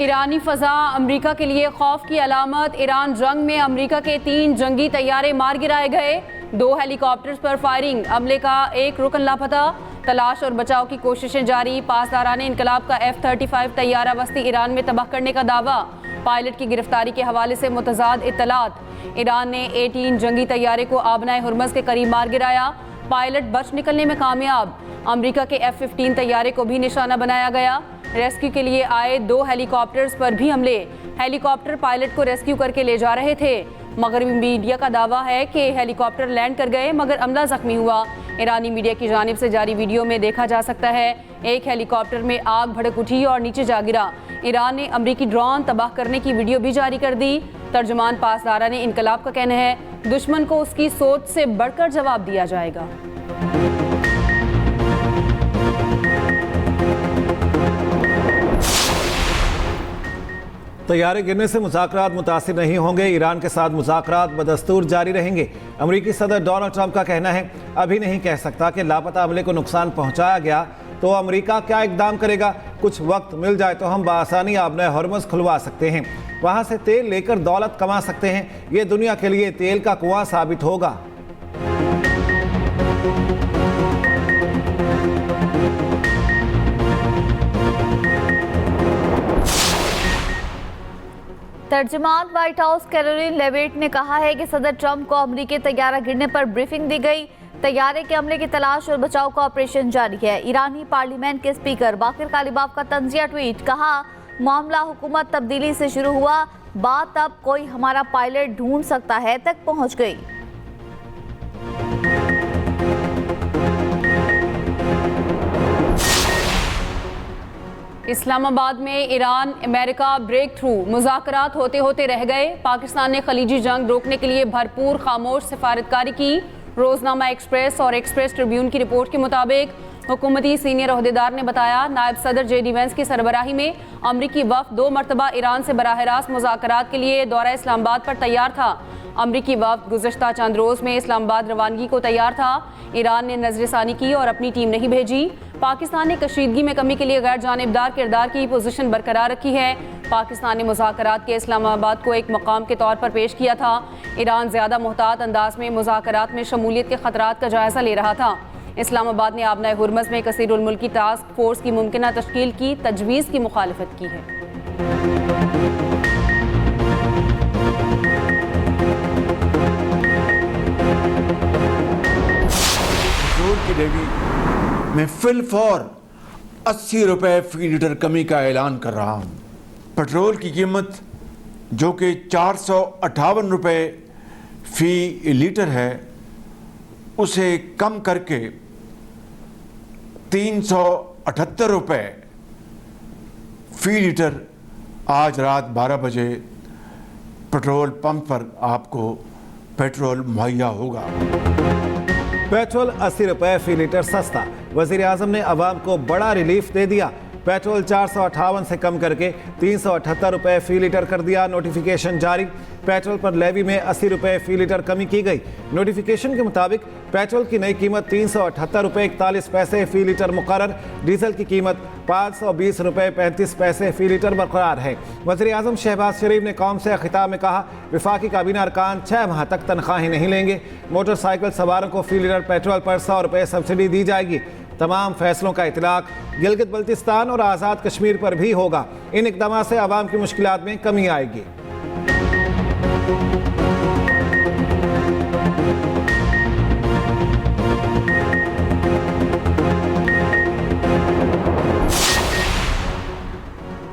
ईरानी फ़ज़ा अमरीका के लिए खौफ की अलामत। ईरान जंग में अमरीका के 3 जंगी तैयारे मार गिराए गए। 2 हेलीकॉप्टर्स पर फायरिंग। अमले का एक रुकन लापता। तलाश और बचाव की कोशिशें जारी। पासदाराने इनकलाब का F-35 तैयारा वस्ती ईरान में तबाह करने का दावा। पायलट की गिरफ्तारी के हवाले से मुतज़ाद इत्तलात। ईरान ने A-3 जंगी तैयारे को आबनाए हुर्मज़ के करीब मार गिराया। पायलट बच निकलने में कामयाब। अमरीका के F-15 तैयारे को भी निशाना बनाया गया। रेस्क्यू के लिए आए 2 हेलीकॉप्टर्स पर भी हमले। हेलीकॉप्टर पायलट को रेस्क्यू करके ले जा रहे थे। मगरबी मीडिया का दावा है कि हेलीकॉप्टर लैंड कर गए मगर अमला जख्मी हुआ। ईरानी मीडिया की जानिब से जारी वीडियो में देखा जा सकता है एक हेलीकॉप्टर में आग भड़क उठी और नीचे जा गिरा। ईरान ने अमरीकी ड्रोन तबाह करने की वीडियो भी जारी कर दी। तर्जुमान पासदाराने इनकलाब का कहना है दुश्मन को उसकी सोच से बढ़कर जवाब दिया जाएगा। तैयारे गिरने से मुज़ाकरात मुतासिर नहीं होंगे। ईरान के साथ मुज़ाकरात बदस्तूर जारी रहेंगे। अमरीकी सदर डोनाल्ड ट्रंप का कहना है अभी नहीं कह सकता कि लापता अमले को नुकसान पहुंचाया गया तो अमरीका क्या इकदाम करेगा। कुछ वक्त मिल जाए तो हम बआसानी आबने हॉर्मज़ खुलवा सकते हैं, वहां से तेल लेकर दौलत कमा सकते हैं। ये दुनिया के लिए तेल का कुआं साबित होगा। तर्जुमान व्हाइट हाउस कैरोलिन लेविट ने कहा है कि सदर ट्रंप को अमरीकी तैयारा गिरने पर ब्रीफिंग दी गई। तैयारे के हमले की तलाश और बचाव का ऑपरेशन जारी है। ईरानी पार्लियामेंट के स्पीकर बाकिर कालिबाफ का तंजिया ट्वीट। कहा मामला हुकूमत तब्दीली से शुरू हुआ, बात अब कोई हमारा पायलट ढूंढ सकता है तक पहुंच गई। इस्लामाबाद में ईरान अमेरिका ब्रेक थ्रू। मुज़ाकरात होते होते रह गए। पाकिस्तान ने खलीजी जंग रोकने के लिए भरपूर खामोश सिफारतकारी की। रोजनामा एक्सप्रेस और एक्सप्रेस ट्रिब्यून की रिपोर्ट के मुताबिक हुकूमती सीनियर ओहदेदार ने बताया नायब सदर JD वैंस की सरबराही में अमरीकी वफ़द 2 मरतबा ईरान से बराह रास्त मुज़ाकरात के लिए दौरा इस्लामाबाद पर तैयार था। अमरीकी वफ़द गुज़श्ता चंद रोज़ में इस्लामाबाद रवानगी को तैयार था। ईरान ने नज़रसानी की और अपनी टीम नहीं भेजी। पाकिस्तान ने कशीदगी में कमी के लिए गैर जानिबदार किरदार की पोजीशन बरकरार रखी है। पाकिस्तान ने मुज़ाकरात के इस्लामाबाद को एक मकाम के तौर पर पेश किया था। ईरान ज़्यादा मुहतात अंदाज में मुज़ाकरात में शमूलियत के ख़तरात का जायज़ा ले रहा था। इस्लामाबाद ने आबनाए हुर्मज़ में कसीरुल मुल्की टास्क फोर्स की मुमकिना तश्कील की तजवीज़ की मुखालिफत की है। मैं फिल फॉर 80 रुपये फी लीटर कमी का ऐलान कर रहा हूँ। पेट्रोल की कीमत जो कि 458 रुपये फी लीटर है उसे कम करके 378 रुपये फी लीटर आज रात 12 बजे पेट्रोल पंप पर आपको पेट्रोल मुहैया होगा। पेट्रोल 80 रुपये फी लीटर सस्ता। वज़ीर आज़म ने अवाम को बड़ा रिलीफ दे दिया। पेट्रोल 458 से कम करके 378 रुपये फी लीटर कर दिया। नोटिफिकेशन जारी। पेट्रोल पर लेवी में 80 रुपये फी लीटर कमी की गई। नोटिफिकेशन के मुताबिक पेट्रोल की नई कीमत 378 रुपये 41 पैसे फी लीटर मुकर्रर। डीजल की कीमत 520 रुपये 35 पैसे फी लीटर बरकरार है। वज़ीर आज़म शहबाज शरीफ ने कौम से खिताब में कहा वफाकी काबीना अरकान 6 माह तक तनख्वाहें नहीं लेंगे। मोटरसाइकिल सवारों को फी लीटर पेट्रोल पर 100 रुपये सब्सिडी दी जाएगी। तमाम फैसलों का इतलाक गिलगित बल्तिस्तान और आज़ाद कश्मीर पर भी होगा। इन इक़दामात से आवाम की मुश्किलात में कमी आएगी।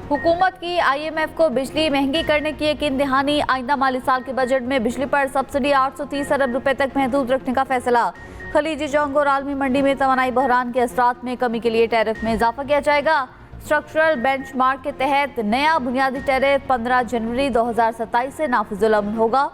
हुकूमत की IMF को बिजली महंगी करने की यकीन दहानी। आइंदा माली साल के बजट में बिजली पर सब्सिडी 830 अरब रुपए तक महदूद रखने का फैसला। खलीजी जंग और आलमी मंडी में तवानाई बहरान के असरात में कमी के लिए टैरिफ में इजाफा किया जाएगा। स्ट्रक्चरल बेंचमार्क के तहत नया बुनियादी टैरिफ 15 जनवरी 2027 से नाफिजुल अमल होगा।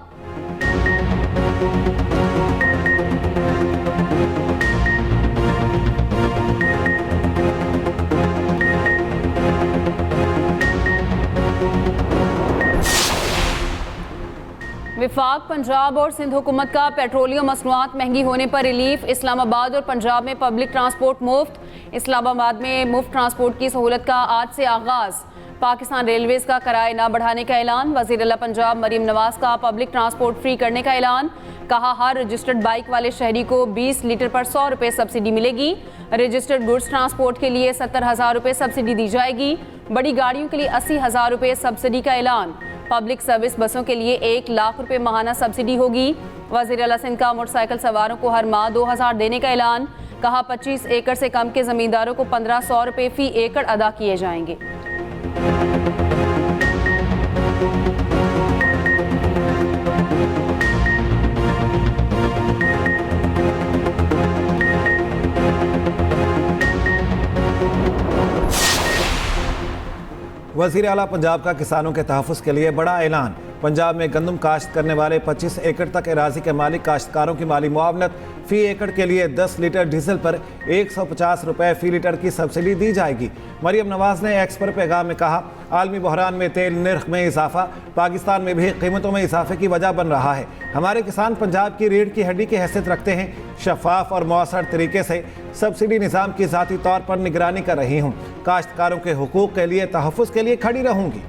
विफाक पंजाब और सिंध हुकूमत का पेट्रोलियम मसनूआत महंगी होने पर रिलीफ। इस्लामाबाद और पंजाब में पब्लिक ट्रांसपोर्ट मुफ्त। इस्लामाबाद में मुफ्त ट्रांसपोर्ट की सहूलत का आज से आगाज। पाकिस्तान रेलवेज का किराए न बढ़ाने का ऐलान। वज़ीर आला पंजाब मरीम नवाज का पब्लिक ट्रांसपोर्ट फ्री करने का ऐलान। कहा हर रजिस्टर्ड बाइक वाले शहरी को 20 लीटर पर 100 रुपये सब्सिडी मिलेगी। रजिस्टर्ड गुड्स ट्रांसपोर्ट के लिए 70,000 रुपये सब्सिडी दी जाएगी। बड़ी गाड़ियों के लिए 80,000 रुपये सब्सिडी का ऐलान। पब्लिक सर्विस बसों के लिए 1 लाख रुपये माहाना सब्सिडी होगी। वज़ीर आला सिंध का मोटरसाइकिल सवारों को हर माह 2,000 देने का ऐलान। कहा 25 एकड़ से कम के ज़मींदारों को 1,500 रुपये फी एकड़ अदा किए जाएंगे। वज़ीर आला पंजाब का किसानों के तहफ़्फ़ुज़ के लिए बड़ा ऐलान। पंजाब में गंदम काश्त करने वाले 25 एकड़ तक एराज़ी के मालिक काश्तकारों की माली मुआवनत फ़ी एकड़ के लिए 10 लीटर डीजल पर 150 रुपये फ़ी लीटर की सब्सिडी दी जाएगी। मरीम नवाज ने एक्स पर पैगाम में कहा, आलमी बहरान में तेल निर्ख में इजाफा पाकिस्तान में भी कीमतों में इजाफे की वजह बन रहा है। हमारे किसान पंजाब की रीढ़ की हड्डी की हैसियत रखते हैं। शफाफ और मौसर तरीके से सब्सिडी निज़ाम की ज़ाती तौर पर निगरानी कर रही हूँ। काश्तकारों के हुकूक के लिए तहफ़्फ़ुज़ के लिए खड़ी रहूँगी।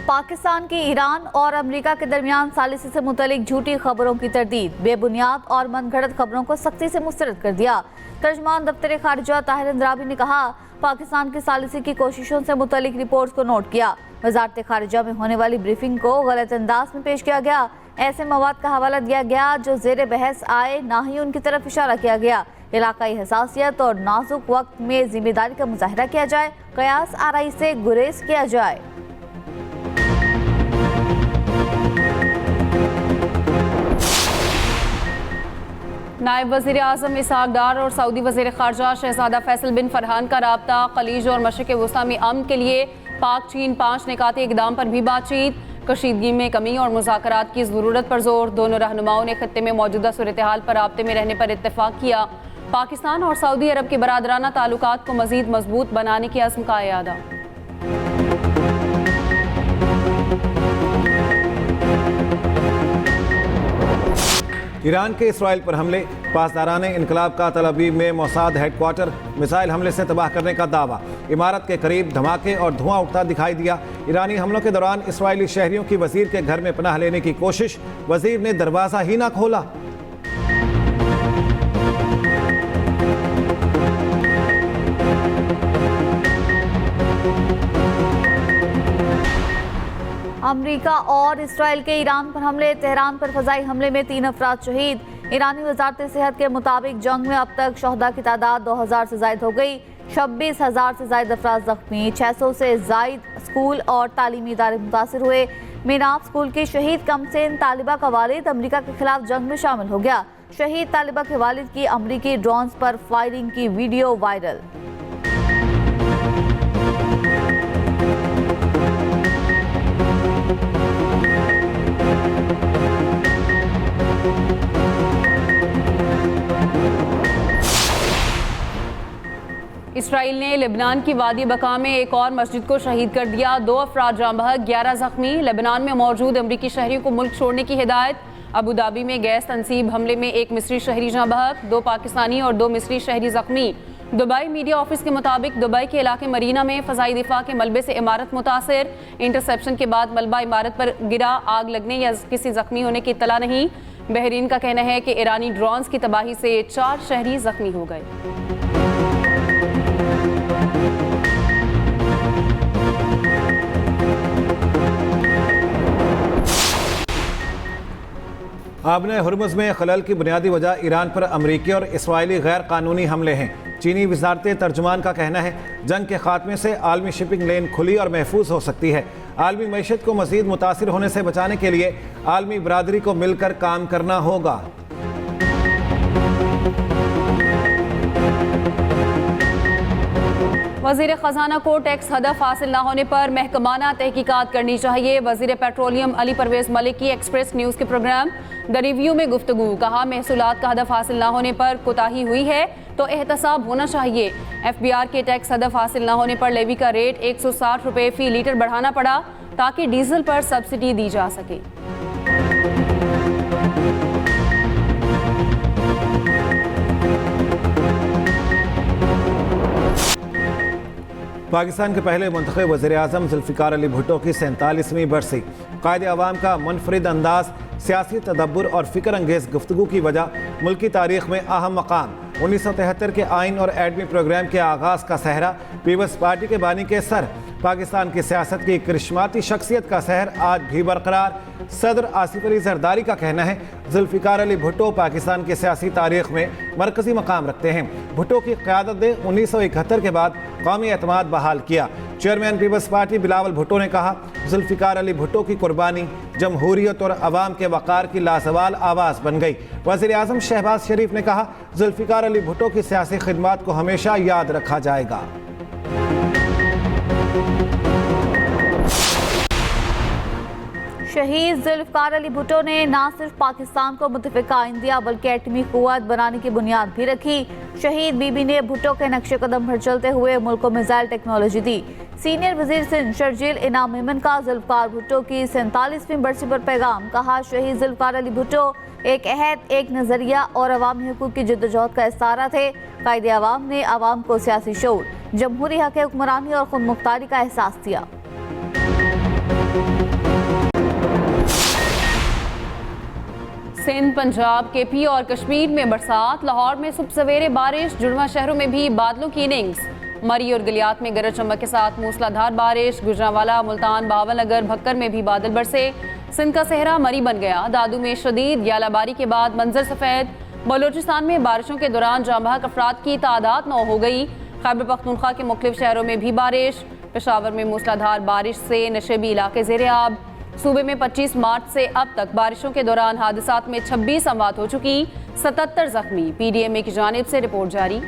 पाकिस्तान की ईरान और अमेरिका के दरमियान सालिसी से मुतलिक झूठी खबरों की तरदीद, बेबुनियाद और मनगढ़ंत खबरों को सख्ती से मुस्तरद कर दिया। तर्जमान दफ्तर खारिजा ताहिर अंद्राबी ने कहा, पाकिस्तान की सालिसी की कोशिशों से मुतलिक रिपोर्ट्स को नोट किया। वजारत खारिजा में होने वाली ब्रीफिंग को गलत अंदाज में पेश किया गया। ऐसे मवाद का हवाला दिया गया जो ज़ेर बहस आए, ना ही उनकी तरफ इशारा किया गया। इलाकाई हसासियत और नाजुक वक्त में जिम्मेदारी का मुजाहरा किया जाए, कयास आराई से गुरेज किया जाए। नायब वज़ीर आज़म इसहाक डार और सऊदी वज़ीर ख़ारजा शहज़ादा फैसल बिन फरहान का राब्ता। खलीज और मशरिक़ वस्ता में अमन के लिए पाक चीन 5 निकाती इक़दाम पर भी बातचीत। कशीदगी में कमी और मुज़ाकरात की ज़रूरत पर जोर। दोनों रहनुमाओं ने खत्ते में मौजूदा सूरत हाल पर राब्ते में रहने पर इत्तेफाक किया। पाकिस्तान और सऊदी अरब के बरादराना ताल्लुकात को मज़ीद मजबूत बनाने की अज़्म का इरादा। ईरान के इसराइल पर हमले, पासदारान इनकलाब का तल अवीव में मोसाद हेडक्वार्टर मिसाइल हमले से तबाह करने का दावा। इमारत के करीब धमाके और धुआं उठता दिखाई दिया। ईरानी हमलों के दौरान इसराइली शहरियों की वजीर के घर में पनाह लेने की कोशिश, वजीर ने दरवाज़ा ही ना खोला। अमेरिका और इसराइल के ईरान पर हमले, तेहरान पर फजाई हमले में 3 अफराद शहीद। ईरानी वजारत सेहत के मुताबिक जंग में अब तक शहदा की तादाद 2000 से जायद हो गई। 26,000 से जायद अफराद जख्मी, 600 से जायद स्कूल और तालीमी इदारे मुतासर हुए। मीनाब स्कूल की शहीद कमसेन तालिबा का वालिद अमेरिका के खिलाफ जंग में शामिल हो गया। शहीद तालिबा के वालिद की अमेरिकी ड्रोन्स पर फायरिंग की वीडियो वायरल। इसराइल ने लेबनान की वादी बका में एक और मस्जिद को शहीद कर दिया। 2 अफराद जाँ बहक, 11 जख्मी। लेबनान में मौजूद अमरीकी शहरियों को मुल्क छोड़ने की हिदायत। अबू धाबी में गैस तनसीब हमले में 1 मिस्री शहरी जाँ बहक, 2 पाकिस्तानी और 2 मिस्री शहरी जख्मी। दुबई मीडिया ऑफिस के मुताबिक दुबई के इलाके मरीना में फ़ज़ाई दिफा के मलबे से इमारत मुतासर। इंटरसेप्शन के बाद मलबा इमारत पर गिरा। आग लगने या किसी जख्मी होने की इत्तला नहीं। बहरीन का कहना है कि ईरानी ड्रोन्स की तबाही से 4 शहरी जख्मी हो गए। आबने हुर्मुज़ में खलल की बुनियादी वजह ईरान पर अमरीकी और इसराइली गैर कानूनी हमले हैं। चीनी वजारत तर्जुमान का कहना है, जंग के खात्मे से आलमी शिपिंग लेन खुली और महफूज हो सकती है। आलमी मईशत को मज़ीद मुतासिर होने से बचाने के लिए आलमी बरादरी को मिलकर काम करना होगा। वज़ीर ख़जाना को टैक्स हदफ हासिल न होने पर महकमाना तहकीकात करनी चाहिए। वज़ीर पेट्रोलियम अली परवेज़ मलिक की एक्सप्रेस न्यूज़ के प्रोग्राम द रिव्यू में गुफ्तगू। कहा, महसूलात का हदफ हासिल न होने पर कोताही हुई है तो एहतसाब होना चाहिए। FBR के टैक्स हदफ हासिल न होने पर लेवी का रेट 160 रुपये फ़ी लीटर बढ़ाना पड़ा ताकि डीजल पर सब्सिडी दी जा सके। पाकिस्तान के पहले मुंतखब वज़ीर-ए-आज़म ज़ुल्फ़िकार अली भुट्टो की 47वीं बरसी। क़ायद अवाम का मुनफरिद अंदाज, सियासी तदब्बुर और फ़िक्र अंगेज़ गुफ्तगू की वजह मुल्की तारीख़ में अहम मकाम। 1973 के आइन और एडमी प्रोग्राम के आगाज़ का सहरा, पीपल्स पार्टी के बानी के सर, पाकिस्तान की सियासत की करिश्माती शख्सियत का सहर आज भी बरकरार। सदर आसिफ अली जरदारी का कहना है ज़ुल्फ़िकार अली भुट्टो पाकिस्तान की सियासी तारीख़ में मरकज़ी मकाम रखते हैं। भुट्टो की क़यादत ने 1971 के बाद कौमी एतमाद बहाल किया। चेयरमैन पीपल्स पार्टी बिलावल भुट्टो ने कहा, ज़ुल्फ़िकार अली भुट्टो की कुर्बानी जमहूरियत और अवाम के वक़ार की लासवाल आवाज़ बन गई। वज़ीर-ए-आज़म शहबाज शरीफ ने कहा, ज़ुल्फ़िकार अली भुट्टो की सियासी खिदमात को हमेशा याद रखा जाएगा। शहीद ज़ुल्फ़िकार अली भुट्टो ने न सिर्फ पाकिस्तान को मुतफ़िक़ आइन दिया बल्कि एटमी क़ुव्वत बनाने की बुनियाद भी रखी। शहीद बीबी ने भुट्टो के नक्शे कदम पर चलते हुए मुल्क को मिसाइल टेक्नोलॉजी दी। सीनियर वज़ीर सिंध शर्जील इनाम मेमन का ज़ुल्फ़िकार भुट्टो की 47वीं बरसी पर पैगाम। कहा, शहीद ज़ुल्फ़िकार अली भुट्टो एक अहद, एक नज़रिया और अवामी हुकूक़ की जद्दोजहद का इस्तारा थे। क़ायद अवाम ने अवाम को सियासी शऊर, जमहूरी हक़ हुक्मरानी और खुद मुख्तारी का एहसास दिया। सिंध, पंजाब, केपी और कश्मीर में बरसात। लाहौर में सुबह सवेरे बारिश, जुड़वा शहरों में भी बादलों की इनिंग्स। मरी और गलियात में गरज चमक के साथ मूसलाधार बारिश। गुजरांवाला, मुल्तान, बावलनगर, भक्कर में भी बादल बरसे। सिंध का सहरा मरी बन गया। दादू में शदीद यालाबारी के बाद मंजर सफ़ेद। बलोचिस्तान में बारिशों के दौरान जांबाहक अफराद की तादाद 9 हो गई। खैबर पख्तूनख्वा के मुख्तलिफ शहरों में भी बारिश। पेशावर में मूसलाधार बारिश से नशेबी इलाके ज़ेरे आब। सूबे में 25 मार्च से अब तक बारिशों के दौरान हादसात में 26 अमवात हो चुकी, 77 जख्मी। PDMA की जानिब से रिपोर्ट जारी।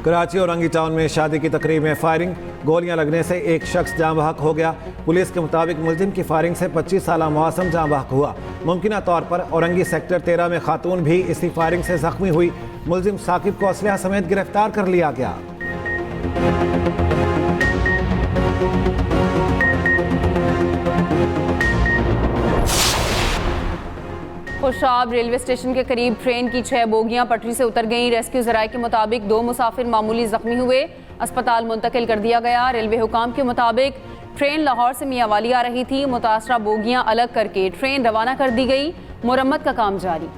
कराची और रंगी टाउन में शादी की तकरीब में फायरिंग, गोलियां लगने से एक शख्स जाँ बहक हो गया। पुलिस के मुताबिक मुलजिम की फायरिंग से 25 साला मौसम जाँ बहक हुआ। मुमकिन तौर पर औरंगी सेक्टर 13 में खातून भी इसी फायरिंग से जख्मी हुई। मुलजिम साकिब को असलहा समेत गिरफ्तार कर लिया गया। खुशाब रेलवे स्टेशन के करीब ट्रेन की 6 बोगियां पटरी से उतर गईं। रेस्क्यू जराये के मुताबिक 2 मुसाफिर मामूली जख्मी हुए, अस्पताल मुंतकिल कर दिया गया। रेलवे हुकाम के मुताबिक ट्रेन लाहौर से मियांवाली आ रही थी। मुतासरा बोगियां अलग करके ट्रेन रवाना कर दी गई। मुरम्मत का काम जारी।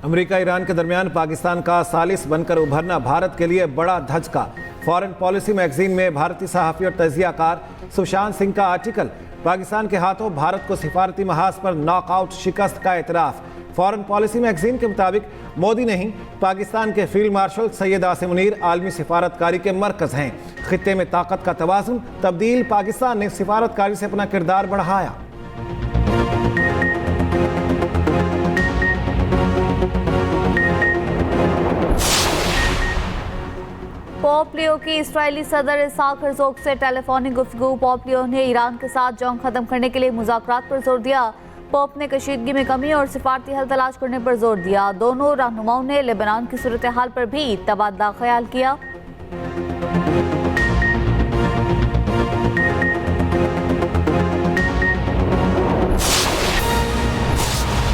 अमेरिका ईरान के दरमियान पाकिस्तान का सालिस बनकर उभरना भारत के लिए बड़ा धचका। फॉरेन पॉलिसी मैगजीन में भारतीय सहाफ़ी और तजियाकार सुशांत सिंह का आर्टिकल। पाकिस्तान के हाथों भारत को सिफारती महाज पर नॉकआउट शिकस्त का एतराफ़। फॉरेन पॉलिसी मैगजीन के मुताबिक मोदी नहीं, पाकिस्तान के फील्ड मार्शल सैयद आसिम मुनीर आलमी सिफारतकारी के मरकज़ हैं। खित्ते में ताकत का तवाज़ुन तब्दील, पाकिस्तान ने सिफारतकारी से अपना किरदार बढ़ाया। पोप लियो की इस्राएली सदर इसहाक हर्जोग से टेलीफोनिक गुफ्तगू। पोप लियो ने ईरान के साथ जंग खत्म करने के लिए मुज़ाकरात पर जोर दिया। पोप ने कशीदगी में कमी और सिफारती हल तलाश करने पर जोर दिया। दोनों रहनुमाओं ने लेबनान की सूरत हाल पर भी तबादला ख्याल किया।